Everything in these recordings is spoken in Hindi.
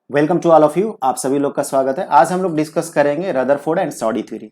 Welcome to all of you. आप सभी लोग का स्वागत है। आज हम लोग डिस्कस करेंगे रदरफोर्ड एंड सॉडी थ्योरी।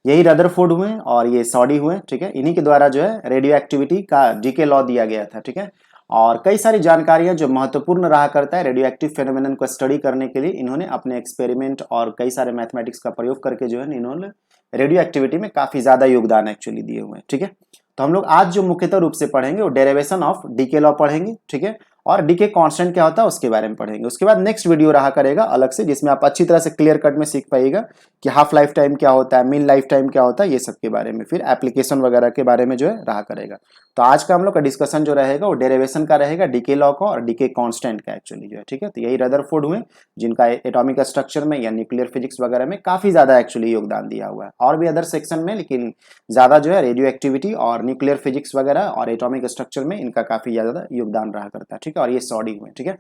यही रदरफोर्ड हुए और ये सॉडी हुए, ठीक है। इन्हीं के द्वारा जो है रेडियो एक्टिविटी का डीके लॉ दिया गया था, ठीक है। और कई सारी जानकारियां जो महत्वपूर्ण रहा करता है रेडियो एक्टिव फेनोमेनन को स्टडी करने के लिए, इन्होंने अपने एक्सपेरिमेंट और कई सारे मैथमेटिक्स का प्रयोग करके जो है इन्होंने रेडियो एक्टिविटी में काफी ज्यादा योगदान एक्चुअली दिए हुए हैं, ठीक है। तो हम लोग आज जो मुख्यतः रूप से पढ़ेंगे वो डेरिवेशन ऑफ डीके लॉ पढ़ेंगे, ठीक है। और डीके कांस्टेंट क्या होता है उसके बारे में पढ़ेंगे। उसके बाद नेक्स्ट वीडियो रहा करेगा अलग से, जिसमें आप अच्छी तरह से क्लियर कट में सीख पाइएगा कि हाफ लाइफ टाइम क्या होता है, मीन लाइफ टाइम क्या होता है, ये सब के बारे में, फिर एप्लीकेशन वगैरह के बारे में जो है रहा करेगा। तो आज का हम लोग का डिस्कशन जो रहेगा वो डेरिवेशन का रहेगा, डीके लॉ का और डीके कांस्टेंट का एक्चुअली जो है, ठीक है। तो यही रदरफोर्ड हुए जिनका एटॉमिक स्ट्रक्चर में या न्यूक्लियर फिजिक्स वगैरह में काफी ज्यादा एक्चुअली योगदान दिया हुआ है, और भी अदर सेक्शन में, लेकिन ज्यादा जो है रेडियो एक्टिविटी और न्यूक्लियर फिजिक्स वगैरह और एटॉमिक स्ट्रक्चर में इनका काफी ज्यादा योगदान रहा करता है, ठीक है। और ये सॉडी हुए, ठीक है।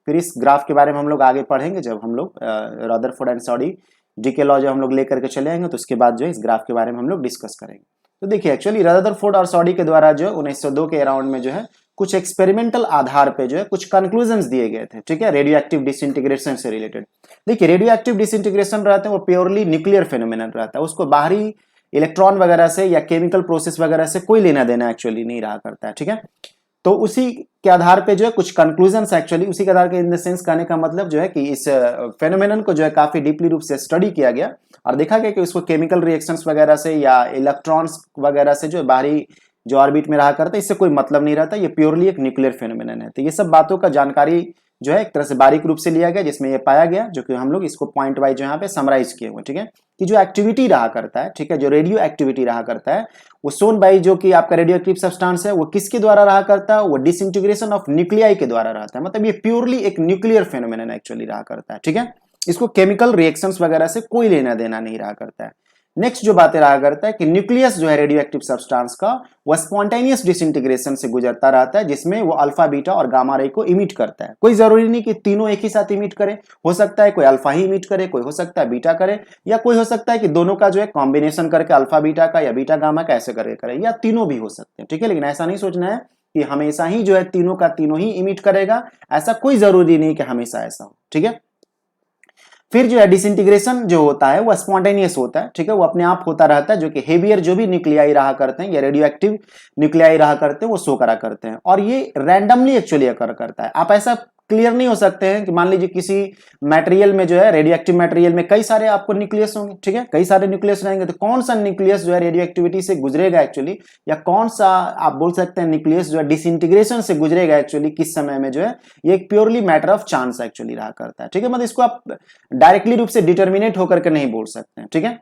फिर इस ग्राफ के बारे में हम लोग आगे पढ़ेंगे जब हम लोग Rutherford and Soddy decay law जो हम लोग लेकर के चले आएंगे, तो उसके बाद जो है इस ग्राफ के बारे में हम लोग डिस्कस करेंगे। तो देखिए एक्चुअली रदरफोर्ड और सॉडी के द्वारा जो 1902 के अराउंड में जो है कुछ एक्सपेरिमेंटल आधार पे जो है कुछ कंक्लूजन्स दिए गए थे, ठीक है, रेडियो एक्टिव डिसइंटीग्रेशन से रिलेटेड। देखिए रेडियो एक्टिव डिसइंटीग्रेशन रहते हैं वो प्योरली न्यूक्लियर फेनोमेनन रहता है, उसको बाहरी इलेक्ट्रॉन वगैरह से या केमिकल प्रोसेस वगैरह से कोई लेना देना एक्चुअली नहीं रहा करता है, ठीक है। तो उसी के आधार पे जो है कुछ कंक्लूजन्स एक्चुअली उसी के आधार के इन द सेंस कहने का मतलब जो है कि इस फेनोमेनन को जो है काफी डीपली रूप से स्टडी किया गया और देखा गया कि उसको केमिकल रिएक्शंस वगैरह से या इलेक्ट्रॉन्स वगैरह से जो बाहरी जो ऑर्बिट में रहा करता है इससे कोई मतलब नहीं रहता, ये प्योरली एक न्यूक्लियर फेनोमेनन है। तो ये सब बातों का जानकारी जो है एक तरह से बारीक रूप से लिया गया, जिसमें ये पाया गया, जो कि हम लोग इसको पॉइंट वाइज जो यहाँ पे समराइज किए हुए, ठीक है, कि जो एक्टिविटी रहा करता है, ठीक है, जो रेडियो एक्टिविटी रहा करता है वो सोन बाई जो कि आपका रेडियो एक्टिव सब्सटेंस है वो किसके द्वारा रहा करता है, वो डिसइंटीग्रेशन ऑफ न्यूक्लियाई के द्वारा रहता है। मतलब ये प्योरली एक न्यूक्लियर फेनोमेनन एक्चुअली रहा करता है, ठीक है। इसको केमिकल रिएक्शंस वगैरह से कोई लेना देना नहीं रहा करता है। नेक्स्ट जो बातें रहा करता है कि न्यूक्लियस जो है रेडियो एक्टिव सब्सटेंस का वो स्पॉन्टेनियस डिसइंटीग्रेशन से गुजरता रहता है, जिसमें वो अल्फा बीटा और गामा रे को इमिट करता है। कोई जरूरी नहीं कि तीनों एक ही साथ इमिट करे, हो सकता है कोई अल्फा ही इमिट करे, कोई हो सकता है बीटा करे, या कोई हो सकता है कि दोनों का जो है कॉम्बिनेशन करके अल्फा बीटा का या बीटा गामा का ऐसे करके करे, या तीनों भी हो सकते हैं, ठीक है। लेकिन ऐसा नहीं सोचना है कि हमेशा ही जो है तीनों का तीनों ही इमिट करेगा, ऐसा कोई जरूरी नहीं कि हमेशा ऐसा हो, ठीक है। फिर जो है डिसइंटीग्रेशन जो होता है वो स्पॉन्टेनियस होता है, ठीक है, वो अपने आप होता रहता है, जो कि हेवियर जो भी न्यूक्लियाई रहा करते हैं या रेडियो एक्टिव न्यूक्लियाई रहा करते हैं वो शो करा करते हैं, और ये रैंडमली एक्चुअली अकर करता है। आप ऐसा क्लियर नहीं हो सकते हैं कि मान लीजिए किसी मटेरियल में जो है रेडियो एक्टिव मटेरियल में कई सारे आपको न्यूक्लियस होंगे, ठीक है, कई सारे न्यूक्लियस रहेंगे, तो कौन सा न्यूक्लियस जो है रेडियो एक्टिविटी से गुजरेगा एक्चुअली, या कौन सा आप बोल सकते हैं न्यूक्लियस जो है डिसइंटीग्रेशन से गुजरेगा एक्चुअली किस समय में, जो है ये एक purely matter of chance actually रहा करता है, ठीक है। मतलब इसको आप डायरेक्टली रूप से डिटर्मिनेट होकर के नहीं बोल सकते हैं, ठीक है।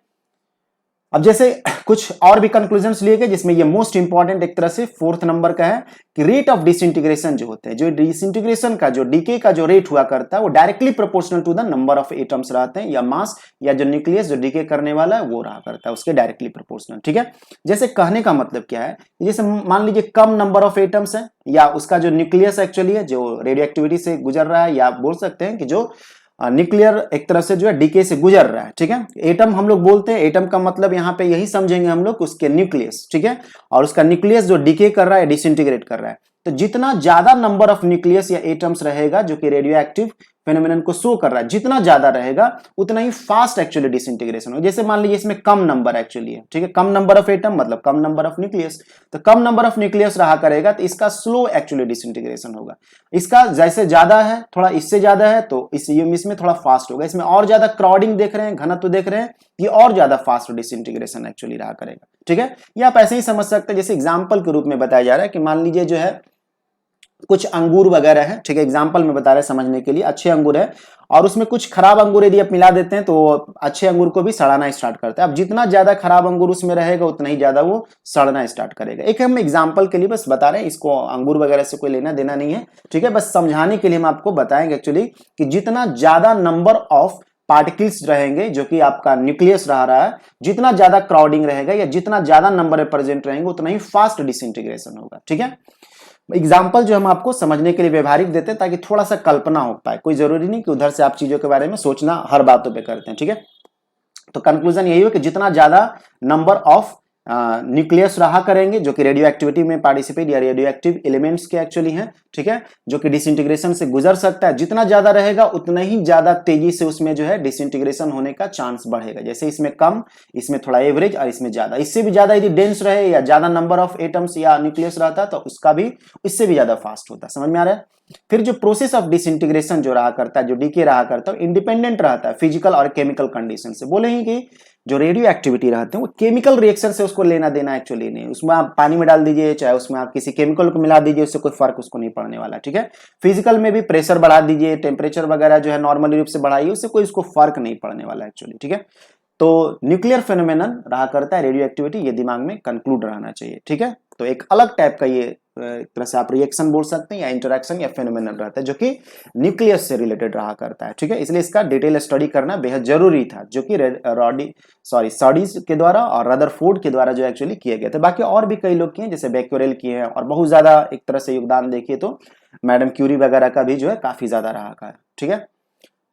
अब जैसे कुछ और भी कंक्लूजन्स लिए गए, जिसमें ये मोस्ट इंपॉर्टेंट एक तरह से फोर्थ नंबर का है कि रेट ऑफ डिसइंटीग्रेशन जो होते हैं, जो डिसइंटीग्रेशन का जो डीके का जो रेट हुआ करता है वो directly proportional to the number of atoms रहते हैं, या मास या जो न्यूक्लियस जो डीके करने वाला है वो रहा करता है उसके डायरेक्टली प्रोपोर्शनल, ठीक है। जैसे कहने का मतलब क्या है, जैसे मान लीजिए कम नंबर ऑफ एटम्स है, या उसका जो न्यूक्लियस एक्चुअली है जो रेडियो एक्टिविटी से गुजर रहा है, या बोल सकते हैं कि जो न्यूक्लियर एक तरफ से जो है डीके से गुजर रहा है, ठीक है। एटम हम लोग बोलते हैं, एटम का मतलब यहाँ पे यही समझेंगे हम लोग उसके न्यूक्लियस, ठीक है, और उसका न्यूक्लियस जो डीके कर रहा है डिसइंटीग्रेट कर रहा है। तो जितना ज्यादा नंबर ऑफ न्यूक्लियस या एटम्स रहेगा जो कि रेडियो एक्टिव फेनोमेनन को शो कर रहा है, जितना ज्यादा रहेगा उतना ही फास्ट एक्चुअली डिसइंटीग्रेशन हो। जैसे मान लीजिए इसमें कम नंबर एक्चुअली है, ठीक है, कम नंबर ऑफ एटम मतलब कम नंबर ऑफ न्यूक्लियस, तो कम नंबर ऑफ न्यूक्लियस रहा करेगा तो इसका स्लो एक्चुअली डिसइंटीग्रेशन होगा। इसका जैसे ज्यादा है, थोड़ा इससे ज्यादा है, तो इसमें थोड़ा फास्ट होगा। इसमें और ज्यादा क्राउडिंग देख रहे हैं, घनत्व देख रहे हैं, ये और ज्यादा फास्ट डिसइंटीग्रेशन एक्चुअली रहा करेगा, ठीक है। ये आप ऐसे ही समझ सकते हैं, जैसे एग्जाम्पल के रूप में बताया जा रहा है कि मान लीजिए जो है कुछ अंगूर वगैरह है, ठीक है, एग्जाम्पल में बता रहे हैं समझने के लिए, अच्छे अंगूर है और उसमें कुछ खराब अंगूर यदि आप मिला देते हैं तो अच्छे अंगूर को भी सड़ाना स्टार्ट करता है। अब जितना ज्यादा खराब अंगूर उसमें रहेगा उतना ही ज्यादा वो सड़ना स्टार्ट करेगा। एक हम एग्जाम्पल के लिए बस बता रहे हैं, इसको अंगूर वगैरह से कोई लेना देना नहीं है, ठीक है, बस समझाने के लिए हम आपको बताएंगे एक्चुअली कि जितना ज्यादा नंबर ऑफ पार्टिकल्स रहेंगे जो कि आपका न्यूक्लियस रहा है, जितना ज्यादा क्राउडिंग रहेगा या जितना ज्यादा नंबर में प्रेजेंट रहेंगे उतना ही फास्ट डिसइंटीग्रेशन होगा, ठीक है। एग्जाम्पल जो हम आपको समझने के लिए व्यवहारिक देते हैं ताकि थोड़ा सा कल्पना हो पाए, कोई जरूरी नहीं कि उधर से आप चीजों के बारे में सोचना हर बातों पे करते हैं, ठीक है। तो कंक्लूजन यही हो कि जितना ज्यादा नंबर ऑफ न्यूक्लियस रहा करेंगे जो कि रेडियो एक्टिविटी में पार्टिसिपेट या रेडियो एक्टिव एलिमेंट्स के एक्चुअली हैं, ठीक है, जो कि डिसइंटीग्रेशन से गुजर सकता है। जितना ज्यादा रहेगा उतना ही ज्यादा तेजी से उसमें जो है डिसइंटीग्रेशन होने का चांस बढ़ेगा। जैसे इसमें कम, इसमें थोड़ा एवरेज और इसमें ज्यादा। इससे भी ज्यादा यदि डेंस रहे या ज्यादा नंबर ऑफ एटम्स या न्यूक्लियस रहता तो उसका भी इससे भी ज्यादा फास्ट होता। समझ में आ रहा है? फिर जो प्रोसेस ऑफ डिसइंटीग्रेशन जो रहा करता है, जो डीके रहा करता है, इंडिपेंडेंट रहता है फिजिकल और केमिकल कंडीशन से। बोले ही कि जो रेडियो एक्टिविटी रहते हैं वो केमिकल रिएक्शन से उसको लेना देना एक्चुअली नहीं। उसमें आप पानी में डाल दीजिए, चाहे उसमें आप किसी केमिकल को मिला दीजिए, उससे कोई फर्क उसको नहीं पड़ने वाला, ठीक है। फिजिकल में भी प्रेशर बढ़ा दीजिए, टेम्परेचर वगैरह जो है नॉर्मली रूप से बढ़ाइए, उससे कोई उसको फर्क नहीं पड़ने वाला एक्चुअली, ठीक है। तो न्यूक्लियर फेनोमेनन रहा करता है रेडियो एक्टिविटी, ये दिमाग में कंक्लूड रहना चाहिए, ठीक है। तो एक अलग टाइप का ये एक तरह से आप रिएक्शन बोल सकते हैं या इंटरैक्शन या फेनोमेनन रहता है जो कि न्यूक्लियस से रिलेटेड रहा करता है, ठीक है। इसलिए इसका डिटेल स्टडी करना बेहद जरूरी था, जो कि सॉडीज के द्वारा और रदरफोर्ड के द्वारा जो एक्चुअली किए गए थे। बाकी और भी कई लोग किए, जैसे बेक्यूरेल किए हैं, और बहुत ज्यादा एक तरह से योगदान देखिए तो मैडम क्यूरी वगैरह का भी जो है काफी ज्यादा रहा का है, ठीक है।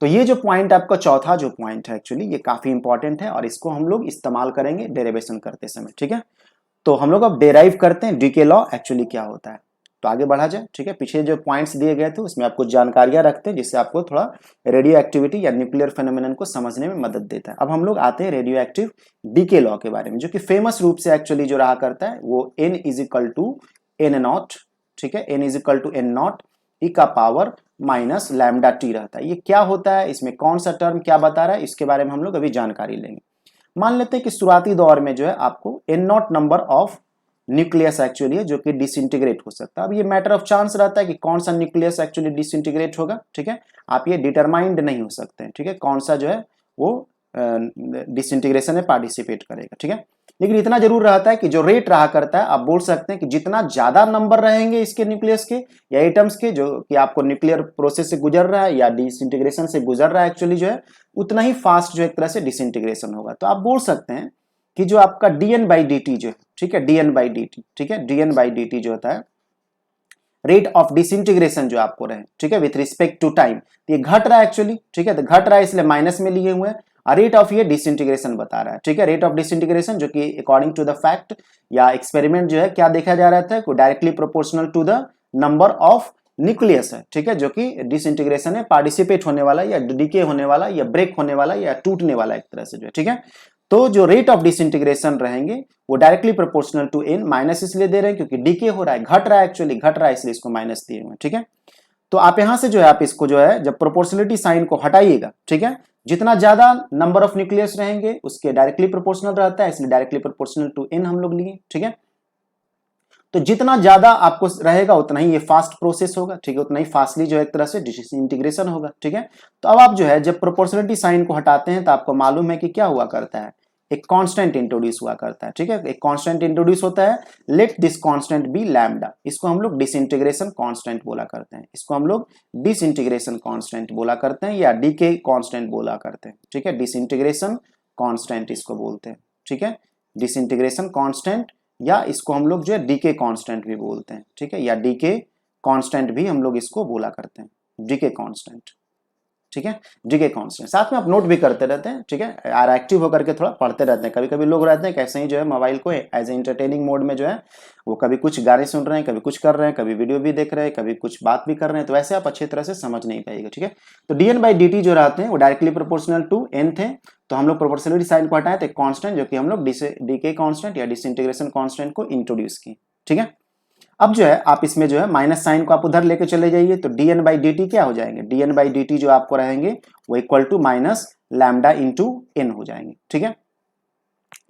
तो ये जो पॉइंट आपका चौथा जो पॉइंट है एक्चुअली ये काफी इंपॉर्टेंट है और इसको हम लोग इस्तेमाल करेंगे डेरिवेशन करते समय, ठीक है। तो हम लोग अब डेराइव करते हैं डीके लॉ एक्चुअली क्या होता है। तो आगे बढ़ा जाए, ठीक है। पीछे जो पॉइंट्स दिए गए थे उसमें आप कुछ जानकारियां रखते हैं जिससे आपको थोड़ा रेडियो एक्टिविटी या न्यूक्लियर फेनोमेनन को समझने में मदद देता है। अब हम लोग आते हैं रेडियो एक्टिव डीके लॉ के बारे में, जो कि फेमस रूप से एक्चुअली जो रहा करता है वो n is equal to N nought, ठीक है, n is equal to N nought E का पावर माइनस लैम्डा टी रहता है। ये क्या होता है, इसमें कौन सा टर्म क्या बता रहा है, इसके बारे में हम लोग अभी जानकारी लेंगे। मान लेते हैं कि शुरुआती दौर में जो है आपको n naught number of nucleus actually है जो कि डिसइंटीग्रेट हो सकता है। अब ये मैटर ऑफ चांस रहता है कि कौन सा न्यूक्लियस एक्चुअली डिसइंटीग्रेट होगा, ठीक है। आप ये डिटरमाइंड नहीं हो सकते हैं, ठीक है, कौन सा जो है वो डिसइंटीग्रेशन में पार्टिसिपेट करेगा, ठीक है। लेकिन इतना जरूर रहता है कि जो रेट रहा करता है, आप बोल सकते हैं कि जितना ज्यादा नंबर रहेंगे इसके न्यूक्लियस के या एटम्स के जो कि आपको न्यूक्लियर प्रोसेस से गुजर रहा है या डिसइंटीग्रेशन से गुजर रहा है एक्चुअली जो है, उतना ही फास्ट जो एक तरह से डिसइंटीग्रेशन होगा। तो आप बोल सकते हैं कि जो आपका dn बाई dt जो है, ठीक है, dn बाई dt, ठीक है, dn बाई dt जो होता है रेट ऑफ डिसइंटीग्रेशन जो आपको रहे, ठीक है, विथ रिस्पेक्ट टू टाइम, ये घट रहा है एक्चुअली, ठीक है। तो घट रहा है इसलिए माइनस में लिए हुए हैं, रेट ऑफ ये डिसइंटीग्रेशन बता रहा है, ठीक है। रेट ऑफ डिसइंटीग्रेशन जो कि अकॉर्डिंग टू द फैक्ट या एक्सपेरिमेंट जो है क्या देखा जा रहा था, directly proportional to the number of nucleus है, ठीक है, जो कि डिसइंटीग्रेशन में पार्टिसिपेट होने वाला या डीके होने वाला या ब्रेक होने वाला या टूटने वाला एक तरह से जो है, ठीक है। तो जो रेट ऑफ डिसइंटीग्रेशन रहेंगे वो directly proportional to n, minus इसलिए दे रहे हैं क्योंकि डीके हो रहा है, घट रहा है एक्चुअली, घट रहा है इसलिए इसको माइनस दिए हुए, ठीक है। तो आप यहां से जो है आप इसको जो है जब प्रोपोर्शनलिटी साइन को हटाइएगा, ठीक है, जितना ज्यादा नंबर ऑफ न्यूक्लियस रहेंगे उसके डायरेक्टली प्रोपोर्शनल रहता है, इसलिए डायरेक्टली प्रोपोर्शनल टू n हम लोग लिए, ठीक है। तो जितना ज्यादा आपको रहेगा उतना ही ये फास्ट प्रोसेस होगा, ठीक है, उतना ही फास्टली जो है एक तरह से डिसइंटीग्रेशन होगा, ठीक है। तो अब आप जो है जब प्रोपोर्शनलिटी साइन को हटाते हैं तो आपको मालूम है कि क्या हुआ करता है, एक कांस्टेंट इंट्रोड्यूस हुआ करता है, ठीक है, एक कांस्टेंट इंट्रोड्यूस होता है, let this constant be lambda. इसको हम लोग डिसइंटीग्रेशन कांस्टेंट बोला करते हैं, इसको हम लोग डिसइंटीग्रेशन कांस्टेंट बोला करते हैं या डीके कांस्टेंट बोला करते हैं, ठीक है, डिसइंटीग्रेशन कांस्टेंट इसको बोलते हैं, ठीक है, डिसइंटीग्रेशन कांस्टेंट या इसको हम लोग जो है डीके कांस्टेंट भी बोलते हैं, ठीक है, या डीके कांस्टेंट भी हम लोग इसको बोला करते हैं, डीके कांस्टेंट, ठीक है, डीके कांस्टेंट। साथ में आप नोट भी करते रहते हैं, ठीक है, यार एक्टिव होकर के थोड़ा पढ़ते रहते हैं। कभी कभी लोग रहते हैं कैसे ही जो है मोबाइल को एज ए एंटरटेनिंग मोड में जो है वो कभी कुछ गाने सुन रहे हैं, कभी कुछ कर रहे हैं, कभी वीडियो भी देख रहे हैं, कभी कुछ बात भी कर रहे हैं, तो वैसे आप अच्छी तरह से समझ नहीं पाएगा, ठीक है। तो dn बाई dt जो रहते हैं वो डायरेक्टली प्रोपोर्शनल टू n थे, तो हम लोग प्रोपोर्शनलिटी साइन को हटाए तो कांस्टेंट जो कि हम लोग डीके कांस्टेंट या डिसइंटीग्रेशन कांस्टेंट को इंट्रोड्यूस किए, ठीक है। अब जो है आप इसमें जो है माइनस साइन को आप उधर लेके चले जाइए तो dn बाई dt क्या हो जाएंगे, dn बाई dt जो आपको रहेंगे वो equal to minus lambda into n हो जाएंगे, ठीक है,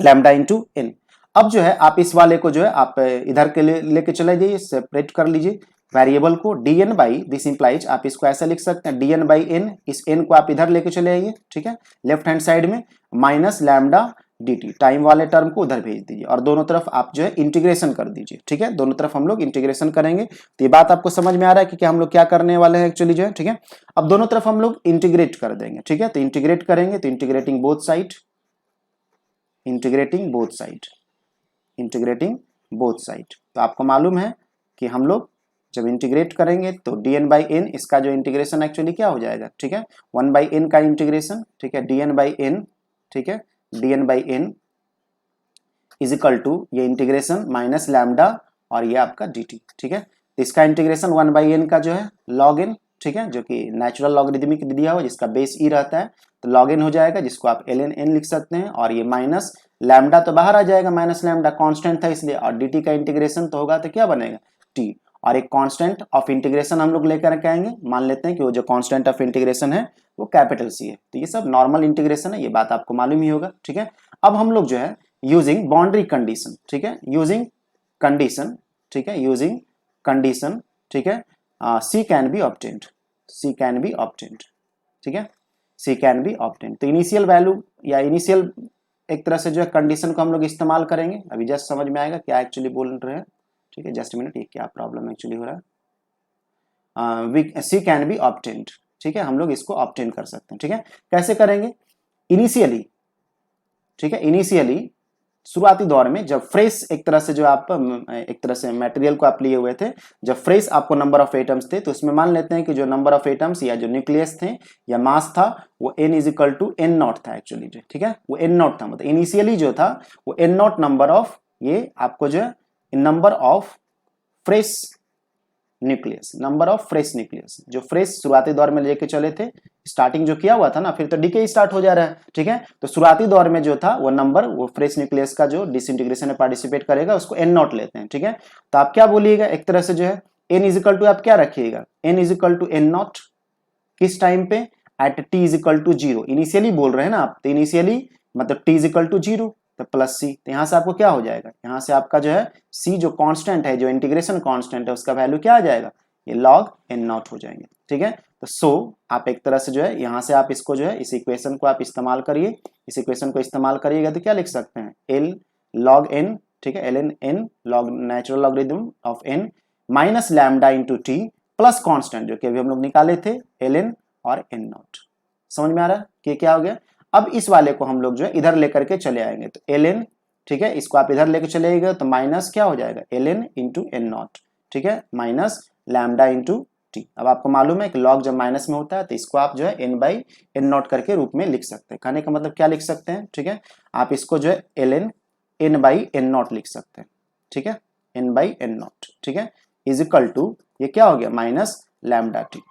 लैम्डा इंटू n। अब जो है आप इस वाले को जो है आप इधर के लिए लेके चले जाइए, सेपरेट कर लीजिए वेरिएबल को, dn बाई दिस इंप्लाइज आप इसको ऐसा लिख सकते हैं dn बाई n, इस n को आप इधर लेके चले आइए, ठीक है, लेफ्ट हैंड साइड में माइनस लैम्डा dt, टाइम वाले टर्म को उधर भेज दीजिए और दोनों तरफ आप जो है इंटीग्रेशन कर दीजिए, ठीक है, दोनों तरफ हम लोग इंटीग्रेशन करेंगे। तो ये बात आपको समझ में आ रहा है कि क्या हम लोग क्या करने वाले हैं एक्चुअली जो है, ठीक है। अब दोनों तरफ हम लोग इंटीग्रेट कर देंगे, ठीक है, तो इंटीग्रेट करेंगे तो integrating both side, integrating both side, integrating both side. तो आपको मालूम है कि हम लोग जब इंटीग्रेट करेंगे तो dn बाई n इसका जो इंटीग्रेशन एक्चुअली क्या हो जाएगा, ठीक है, 1 बाई n का इंटीग्रेशन, ठीक है, dn बाई n, ठीक है, dn by n is equal to ये इंटीग्रेशन माइनस लैम्डा और ये आपका dt, ठीक है। तो इसका इंटीग्रेशन 1/n का जो है log n, ठीक है, जो कि नेचुरल लॉगरिदमिक दिया हुआ जिसका बेस e रहता है, तो log n हो जाएगा जिसको आप ln n लिख सकते हैं। और ये माइनस लैम्डा तो बाहर आ जाएगा, माइनस लैम्डा कांस्टेंट था इसलिए, और dt का इंटीग्रेशन तो होगा तो क्या बनेगा t, और एक कांस्टेंट ऑफ इंटीग्रेशन हम लोग लेकर के आएंगे। मान लेते हैं कि वो जो कांस्टेंट ऑफ इंटीग्रेशन है वो कैपिटल C है। तो ये सब नॉर्मल इंटीग्रेशन है, ये बात आपको मालूम ही होगा, ठीक है। अब हम लोग जो है यूजिंग बाउंड्री कंडीशन, ठीक है, यूजिंग कंडीशन, ठीक है, यूजिंग कंडीशन, ठीक है, C can be obtained, C can be obtained, ठीक है, C कैन बी ऑब्टेन्ड। तो इनिशियल वैल्यू या इनिशियल एक तरह से जो है कंडीशन को हम लोग इस्तेमाल करेंगे। अभी जस्ट समझ में आएगा क्या एक्चुअली बोल रहे हैं, ठीक है। जस्ट मिनट, ये क्या प्रॉब्लम एक्चुअली हो रहा है। C कैन बी ऑब्टेन्ड, ठीक है, हम लोग इसको ऑब्टेन कर सकते हैं, ठीक है। कैसे करेंगे? इनिशियली, ठीक है, इनिशियली शुरुआती दौर में जब फ्रेश एक तरह से जो आप एक तरह से मटेरियल को आप लिए हुए थे, जब फ्रेश आपको नंबर ऑफ एटम्स थे, तो उसमें मान लेते हैं कि जो नंबर ऑफ एटम्स या जो न्यूक्लियस थे या मास था वो n is equal to n naught था एक्चुअली, ठीक है, वो n नॉट था। मतलब इनिशियली जो था वो n नॉट नंबर ऑफ, ये आपको जो है number of fresh nucleus, number of fresh nucleus, जो फ्रेश शुरुआती दौर में लेके चले थे, स्टार्टिंग जो किया हुआ था ना, फिर तो डीके स्टार्ट हो जा रहा है, ठीक है। तो शुरुआती दौर में जो था वो नंबर, वो फ्रेश न्यूक्लियस का जो डिसइंटीग्रेशन में पार्टिसिपेट करेगा उसको n नॉट लेते हैं, ठीक है। तो आप क्या बोलिएगा एक तरह से जो है n इज इक्वल टू, आप क्या रखिएगा, n is equal to n naught, किस टाइम पे, at t is equal to 0। Initially बोल रहे हैं ना आप, तो इनिशियली मतलब t इज इक्वल टू 0 तो प्लस c, तो यहां से आपको क्या हो जाएगा, यहां से आपका जो है c जो कांस्टेंट है, जो इंटीग्रेशन कांस्टेंट है, उसका वैल्यू क्या आ जाएगा, ये log n नॉट हो जाएंगे, ठीक है। तो सो आप एक तरह से जो है यहां से आप इसको जो है इस इक्वेशन को आप इस्तेमाल करिए, इस इक्वेशन को इस्तेमाल करिएगा तो क्या लिख सकते हैं, l log n, ठीक है, ln n log natural logarithm of n minus lambda into T plus constant जो कि अभी हम लोग निकाले थे ln और n नॉट। समझ में आ रहा है कि क्या हो गया? अब इस वाले को हम लोग जो है इधर लेकर के चले आएंगे, तो ln, ठीक है, इसको आप इधर लेकर चले आएंगे तो माइनस क्या हो जाएगा, ln इंटू n नॉट, ठीक है, माइनस लैम्डा इंटू टी। अब आपको मालूम है कि लॉग जब माइनस में होता है तो इसको आप जो है n बाई n नॉट करके रूप में लिख सकते हैं। कहने का मतलब क्या लिख सकते हैं, ठीक है, आप इसको जो है ln n by n not लिख सकते हैं, ठीक है, n बाई n नॉट, ठीक है, इज इक्वल टू ये क्या हो गया, minus lambda T,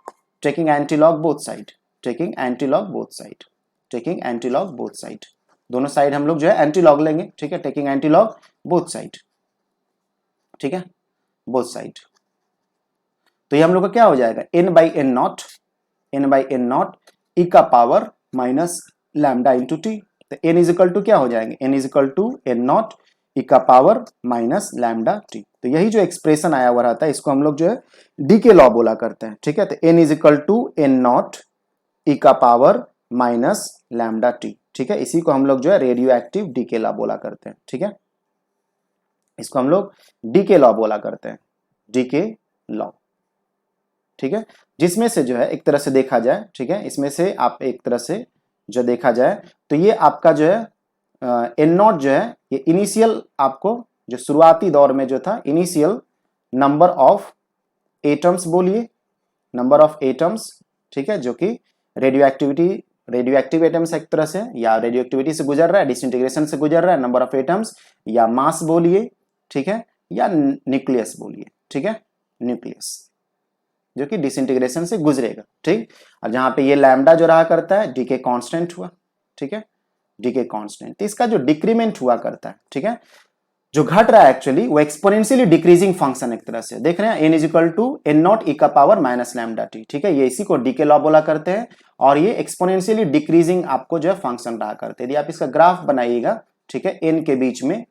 taking anti log both side, taking anti log both side, taking anti log both side, दोनों साइड हम लोग जो है एंटी लॉग लेंगे, ठीक है, taking anti log both side, ठीक है, बोथ साइड। तो ये हम लोग का क्या हो जाएगा, n by N nought, n by N nought E का power minus lambda into T. तो n इज इक्वल टू क्या हो जाएंगे, n is equal to N nought E का पावर माइनस लैम्डा टी। तो यही जो एक्सप्रेशन आया हुआ रहता है इसको हम लोग जो है डी के लॉ बोला करते हैं, ठीक है। तो n is equal to N nought E का पावर माइनस लैम्डा टी, ठीक है, इसी को हम लोग जो है रेडियो एक्टिव डी के लॉ बोला करते हैं, ठीक है, इसको हम लोग डी के लॉ बोला करते हैं, डी के लॉ, ठीक है, जिसमें से जो है एक तरह से देखा जाए, ठीक है, इसमें से आप एक तरह से जो देखा जाए तो ये आपका जो है एन नॉट जो है ये इनिशियल आपको जो शुरुआती दौर में जो था इनिशियल नंबर ऑफ एटम्स बोलिए, नंबर ऑफ एटम्स, ठीक है, जो कि रेडियो एक्टिव एटम्स एक तरह से या रेडियो एक्टिविटी से गुजर रहा है, डिसइंटीग्रेशन से गुजर रहा है, नंबर ऑफ एटम्स या मास बोलिए, ठीक है, या न्यूक्लियस बोलिए, ठीक है, न्यूक्लियस जो कि डिसइंटीग्रेशन से गुजरेगा, ठीक। और जहां पे ये लैम्डा जो रहा करता है डीके कांस्टेंट हुआ, ठीक है, डीके कांस्टेंट, तो इसका जो डिक्रीमेंट हुआ करता है, ठीक है, जो घट रहा है एक्चुअली वो एक्सपोनेंशियली डिक्रीजिंग फंक्शन एक तरह से देख रहे हैं, n is equal to N nought E का पावर माइनस लैम्डा टी, ठीक है, ये इसी को डीके लॉ बोला करते हैं और ये एक्सपोनेंशियली डिक्रीजिंग आपको जो है फंक्शन रहा करते हैं। यदि आप इसका ग्राफ बनाइएगा, ठीक है, n के बीच में,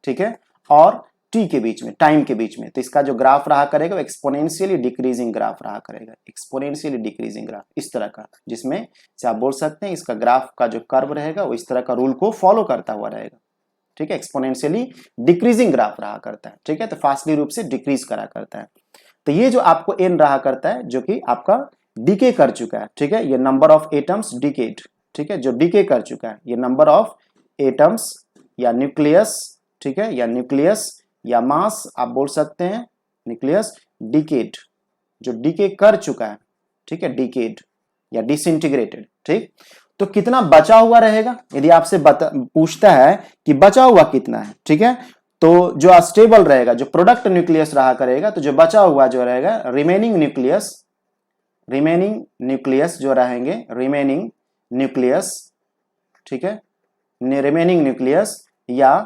ठीक है, और t के बीच में, टाइम के बीच में, तो इसका जो ग्राफ रहा करेगा वो एक्सपोनेंशियली डिक्रीजिंग ग्राफ रहा करेगा, एक्सपोनेंशियली डिक्रीजिंग ग्राफ इस तरह का, जिसमें से आप बोल सकते हैं इसका ग्राफ का जो कर्व रहेगा वो इस तरह का रूल को फॉलो करता हुआ रहेगा, ठीक है, एक्सपोनेंशियली डिक्रीजिंग ग्राफ रहा करता है, ठीक है, तो फास्टली रूप से डिक्रीज करा करता है। तो ये जो आपको n रहा करता है जो कि आपका डीके कर चुका है, ठीक है, ये नंबर ऑफ एटम्स डिकेड, ठीक है, जो डीके कर चुका है, ये नंबर ऑफ एटम्स या न्यूक्लियस, ठीक है, या न्यूक्लियस या मास आप बोल सकते हैं, न्यूक्लियस डिकेड जो डीके कर चुका है, ठीक है, डिकेड या डिसइंटीग्रेटेड, ठीक। तो कितना बचा हुआ रहेगा, यदि आपसे पूछता है कि बचा हुआ कितना है, ठीक है, तो जो अस्टेबल रहेगा, जो प्रोडक्ट न्यूक्लियस रहा करेगा, तो जो बचा हुआ जो रहेगा रिमेनिंग न्यूक्लियस जो रहेंगे, रिमेनिंग न्यूक्लियस, ठीक है, रिमेनिंग न्यूक्लियस या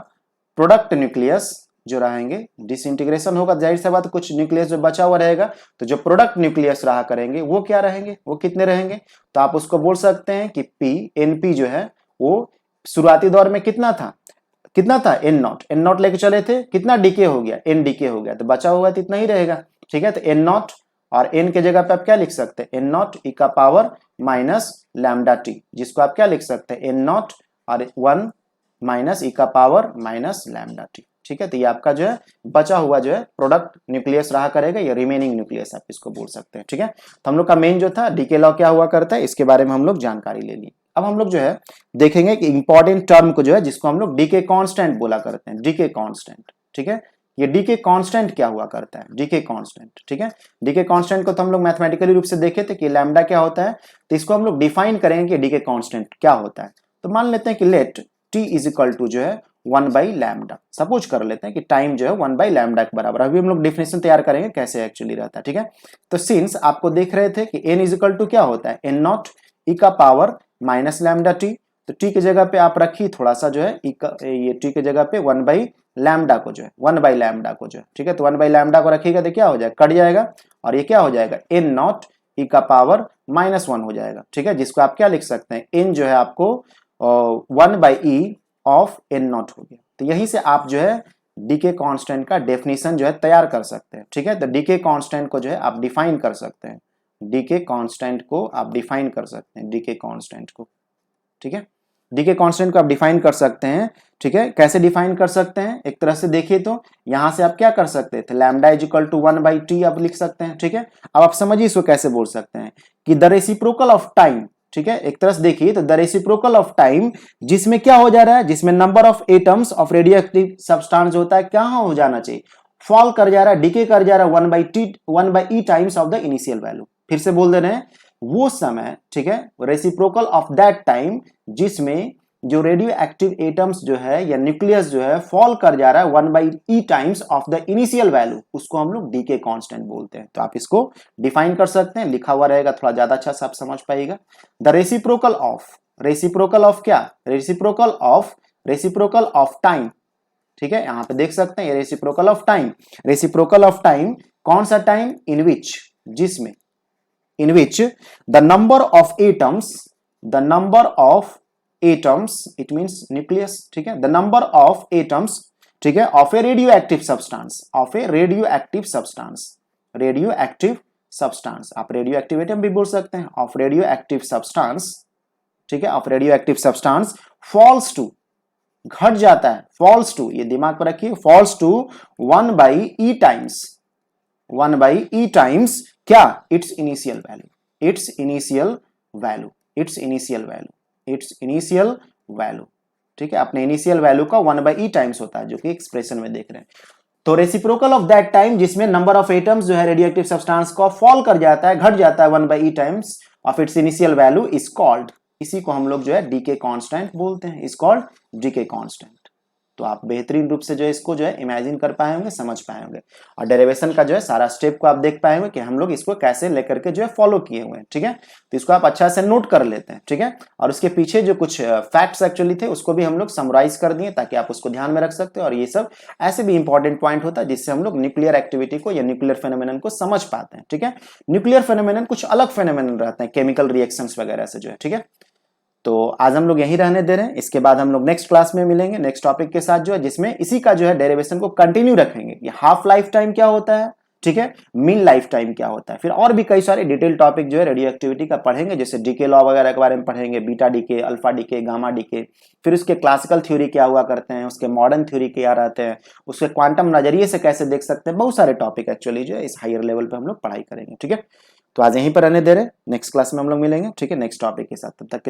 प्रोडक्ट न्यूक्लियस जो रहेंगे, डिसइंटीग्रेशन होगा जाहिर सी बात, कुछ न्यूक्लियस जो बचा हुआ रहेगा, तो जो प्रोडक्ट न्यूक्लियस रहा करेंगे वो क्या रहेंगे, वो कितने रहेंगे, तो आप उसको बोल सकते हैं कि एनपी जो है वो शुरुआती दौर में कितना था एन नॉट लेके चले थे, कितना डीके हो गया, एन डीके हो गया, तो बचा हुआ तो इतना ही रहेगा, ठीक है। तो एन नॉट और एन के जगह पे आप क्या लिख सकते हैं, एन नॉट ई का पावर माइनस लैम्डा टी, जिसको आप क्या लिख सकते हैं, एन नॉट और 1 माइनस ई का पावर माइनस लैम्डा टी, ठीक है। तो ये आपका जो है बचा हुआ जो है प्रोडक्ट न्यूक्लियस रहा करेगा, या रिमेनिंग न्यूक्लियस आप इसको बोल सकते हैं, ठीक है। तो हम लोग का मेन जो था डीके लॉ क्या हुआ करता है, इसके बारे में हम लोग जानकारी ले ली। अब हम लोग जो है देखेंगे कि इंपॉर्टेंट टर्म को जो है, जिसको हम लोग डीके कांस्टेंट बोला करते हैं, डीके कांस्टेंट, ठीक है। ये डीके कांस्टेंट क्या हुआ करता है, डीके कांस्टेंट, ठीक है। डीके कांस्टेंट को तो हम लोग मैथमेटिकली रूप से देखे थे कि लैम्डा क्या होता है, तो इसको हम लोग डिफाइन करेंगे कि डीके कांस्टेंट क्या होता है। तो मान लेते हैं कि let t is equal to जो है 1 बाई लैम्डा, सपोज कर लेते हैं कि टाइम जो है 1 बाई लैम्डा के बराबर। अभी हम लोग डिफिनेशन तैयार करेंगे कैसे एक्चुअली रहता है, ठीक है। तो सिंस आपको देख रहे थे कि n इज इक्वल टू क्या होता है, एन नॉट ई का पावर माइनस लैम्डा टी, तो टी की जगह पे आप रखिए थोड़ा सा जो है ये टी की जगह पे 1 बाई लैम्डा को जो है, 1 बाई लैम्डा को जो है, ठीक है। तो 1 बाई लैम्डा को रखिएगा तो क्या हो जाएगा, कट जाएगा, और ये क्या हो जाएगा, एन नॉट ई का पावर -1 हो जाएगा, ठीक है। जिसको आप क्या लिख सकते हैं, एन जो है आपको 1 by e of n naught हो गया। तो यहीं से आप जो है डीके कांस्टेंट का डेफिनेशन जो है तैयार कर सकते हैं, ठीक है। तो डीके कांस्टेंट को जो है आप डिफाइन कर सकते हैं, डीके कांस्टेंट को आप डिफाइन कर सकते हैं, डीके कांस्टेंट को, ठीक है। डीके कांस्टेंट को आप डिफाइन कर सकते हैं, ठीक है। कैसे डिफाइन कर सकते हैं, एक तरह से देखिए तो यहां से आप क्या कर सकते थे, lambda is equal to 1 by t आप लिख सकते हैं, ठीक है। अब आप समझिए इसको कैसे बोल सकते हैं कि द रेसिप्रोकल ऑफ टाइम, ठीक है। एक तरह से देखिए तो द रेसिप्रोकल ऑफ टाइम, जिसमें क्या हो जा रहा है, जिसमें number of atoms of radioactive substance होता है, क्या हो जाना चाहिए, फॉल कर जा रहा है, डीके कर जा रहा है 1 by e times of the initial value. फिर से बोल दे रहे हैं, वो समय, ठीक है, रेसिप्रोकल ऑफ दैट टाइम जिसमें जो रेडियो एक्टिव एटम्स जो है या न्यूक्लियस जो है फॉल कर जा रहा है 1 by e times of the initial value, उसको हम लोग डीके कांस्टेंट बोलते हैं। तो आप इसको डिफाइन कर सकते हैं, लिखा हुआ रहेगा, थोड़ा ज्यादा अच्छा से आप समझ पाएगा। द रेसिप्रोकल ऑफ क्या, रेसिप्रोकल ऑफ टाइम, ठीक है। यहां पे देख सकते हैं रेसिप्रोकल ऑफ टाइम, कौन सा time, in which the number of atoms it means nucleus, ठीक है, द नंबर ऑफ एटम्स, ठीक है, of A radio active substance, आप रेडियो एक्टिव एटम भी बोल सकते हैं, ऑफ रेडियो एक्टिव सब्सटेंस, ठीक है, of radioactive substance falls to, घट जाता है, फॉल्स टू, ये दिमाग पर रखिए, falls to 1 by e times क्या, इट्स इनिशियल वैल्यू, ठीक है। अपने इनिशियल वैल्यू का 1 बाई ई टाइम्स होता है, जो कि एक्सप्रेशन में देख रहे हैं। तो रेसिप्रोकल ऑफ दैट टाइम जिसमें नंबर ऑफ एटम्स जो है रेडियोएक्टिव सब्सटेंस को फॉल कर जाता है, घट जाता है 1 by e times of its initial value, is called, इसी को हम लोग जो है डीके कांस्टेंट बोलते हैं, इज कॉल्ड डीके कांस्टेंट। तो आप बेहतरीन रूप से जो है इसको जो है इमेजिन कर पाए होंगे, समझ पाए होंगे, और डेरिवेशन का जो है सारा स्टेप को आप देख पाए होंगे कि हम लोग इसको कैसे लेकर के जो है फॉलो किए हुए हैं, ठीक है। तो इसको आप अच्छा से नोट कर लेते हैं, ठीक है। और उसके पीछे जो कुछ फैक्ट्स एक्चुअली थे उसको भी हम लोग समराइज कर दिए, ताकि आप उसको ध्यान में रख सकते हो। और ये सब ऐसे भी इंपॉर्टेंट पॉइंट होता है जिससे हम लोग न्यूक्लियर एक्टिविटी को या न्यूक्लियर फेनोमेनन को समझ पाते हैं, ठीक है। न्यूक्लियर फेनोमेनन कुछ अलग फेनोमेनन रहते हैं, केमिकल रिएक्शंस वगैरह से जो है, ठीक है। तो आज हम लोग यहीं रहने दे रहे हैं, इसके बाद हम लोग नेक्स्ट क्लास में मिलेंगे नेक्स्ट टॉपिक के साथ, जो है जिसमें इसी का जो है डेरिवेशन को कंटिन्यू रखेंगे। ये हाफ लाइफ टाइम क्या होता है, ठीक है, मीन लाइफ टाइम क्या होता है, फिर और भी कई सारे डिटेल टॉपिक जो है रेडियो एक्टिविटी का पढ़ेंगे, जैसे डीके लॉ वगैरह के बारे में पढ़ेंगे, beta decay, alpha decay, gamma decay, फिर उसके क्लासिकल थ्योरी क्या हुआ करते हैं, उसके मॉडर्न थ्योरी क्या रहते हैं, उसके क्वांटम नजरिए से कैसे देख सकते हैं, बहुत सारे टॉपिक एक्चुअली जो है इस हायर लेवल पे हम लोग पढ़ाई करेंगे, ठीक है। तो आज यहीं पर रहने दे रहे, नेक्स्ट क्लास में हम लोग मिलेंगे, ठीक है, नेक्स्ट टॉपिक के साथ। तब तक के लिए